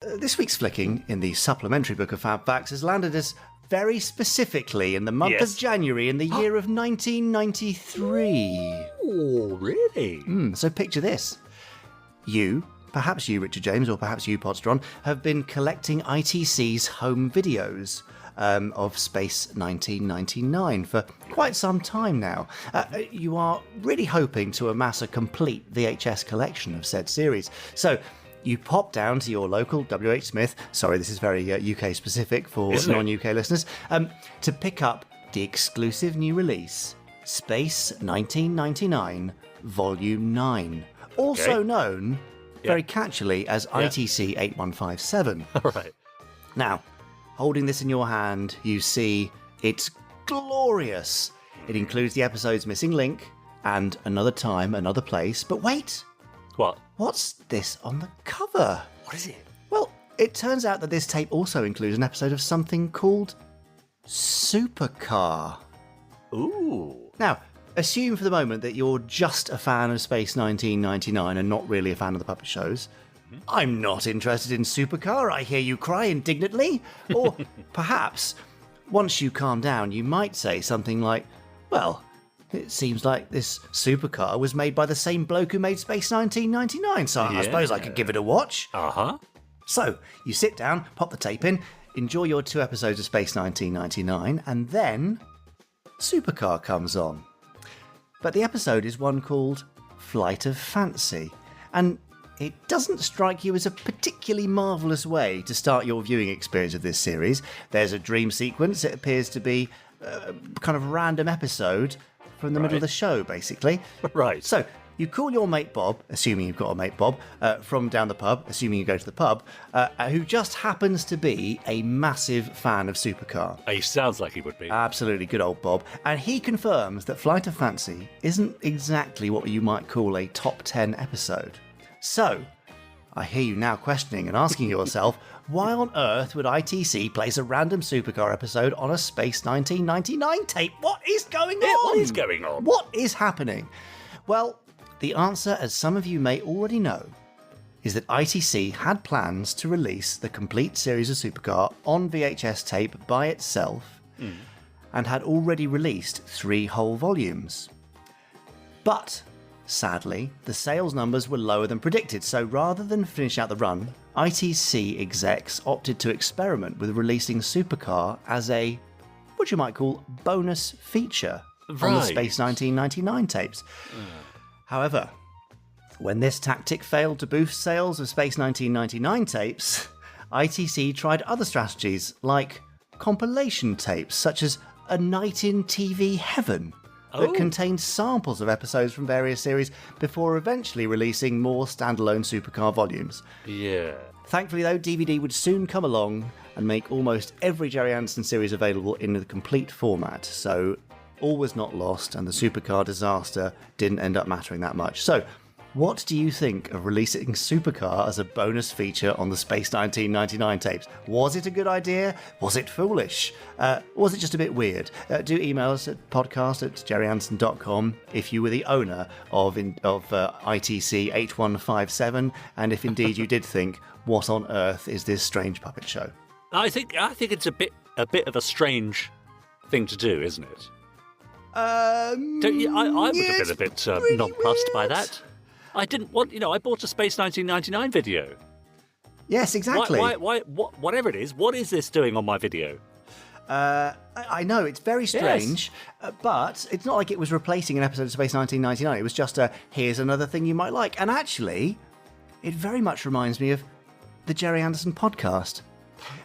This week's flicking in the supplementary book of FAB Facts has landed us very specifically in the month of January in the year of 1993. Oh, really? So picture this. Perhaps you, Richard James, or perhaps you, Podstron, have been collecting ITC's home videos of Space 1999 for quite some time now. You are really hoping to amass a complete VHS collection of said series. So you pop down to your local WH Smith, sorry, this is very UK specific for non-UK listeners, to pick up the exclusive new release, Space 1999 Volume 9, also known very catchily as ITC 8157. All right. Now, holding this in your hand, you see it's glorious. It includes the episode's missing link and Another Time, Another Place. But wait! What? What's this on the cover? What is it? Well, it turns out that this tape also includes an episode of something called Supercar. Ooh. Now, assume for the moment that you're just a fan of Space 1999 and not really a fan of the puppet shows. I'm not interested in Supercar, I hear you cry indignantly. Or perhaps, once you calm down, you might say something like, well, it seems like this Supercar was made by the same bloke who made Space 1999, so I suppose I could give it a watch. Uh-huh. So, you sit down, pop the tape in, enjoy your 2 episodes of Space 1999, and then Supercar comes on. But the episode is one called Flight of Fancy, and it doesn't strike you as a particularly marvellous way to start your viewing experience of this series. There's a dream sequence. It appears to be a kind of random episode from the middle of the show, basically. Right. So you call your mate Bob, assuming you've got a mate Bob, from down the pub, assuming you go to the pub, who just happens to be a massive fan of Supercar. He sounds like he would be. Absolutely, good old Bob. And he confirms that Flight of Fancy isn't exactly what you might call a top 10 episode. So, I hear you now questioning and asking yourself, why on earth would ITC place a random Supercar episode on a Space 1999 tape? What is going on? What is going on? What is happening? Well, the answer, as some of you may already know, is that ITC had plans to release the complete series of Supercar on VHS tape by itself and had already released 3 whole volumes. But sadly, the sales numbers were lower than predicted, so rather than finish out the run, ITC execs opted to experiment with releasing Supercar as a, what you might call, bonus feature on the Space 1999 tapes. However, when this tactic failed to boost sales of Space 1999 tapes, ITC tried other strategies like compilation tapes, such as A Night in TV Heaven, that contained samples of episodes from various series before eventually releasing more standalone Supercar volumes. Yeah. Thankfully, though, DVD would soon come along and make almost every Gerry Anderson series available in the complete format, so all was not lost and the Supercar disaster didn't end up mattering that much. So, what do you think of releasing Supercar as a bonus feature on the Space 1999 tapes? Was it a good idea? Was it foolish? Was it just a bit weird? Do email us at podcast@gerryanderson.com if you were the owner of ITC 8157, and if indeed you did think, what on earth is this strange puppet show? I think it's a bit of a strange thing to do, isn't it? Don't you, I would have been a bit nonplussed by that. I didn't want, I bought a Space 1999 video. Yes, exactly. Why, whatever it is, what is this doing on my video? I know, it's very strange, but it's not like it was replacing an episode of Space 1999. It was just here's another thing you might like. And actually, it very much reminds me of the Gerry Anderson podcast,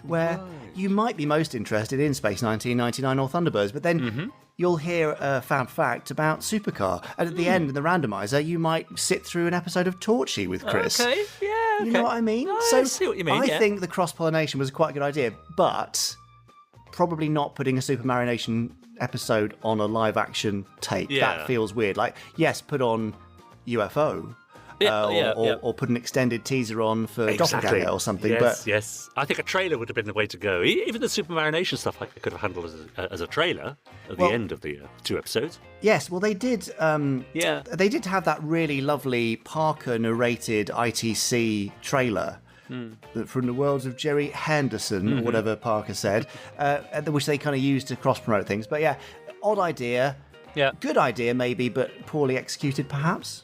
where you might be most interested in Space 1999 or Thunderbirds, but then you'll hear a FAB fact about Supercar, and at the end in the randomizer, you might sit through an episode of Torchy with Chris. Okay, yeah, okay. You know what I mean? No, So I see what you mean, I think the cross-pollination was quite a good idea, but probably not putting a Super Marination episode on a live-action tape. Yeah. That feels weird. Like, yes, put on UFO, or put an extended teaser on for Doppelganger or something. Yes. I think a trailer would have been the way to go. Even the Super Marination stuff I could have handled as a trailer at the end of the 2 episodes. Yes, well, they did. They did have that really lovely Parker narrated ITC trailer from the worlds of Gerry Henderson, or whatever Parker said, which they kind of used to cross-promote things. But yeah, odd idea. Yeah. Good idea, maybe, but poorly executed, perhaps.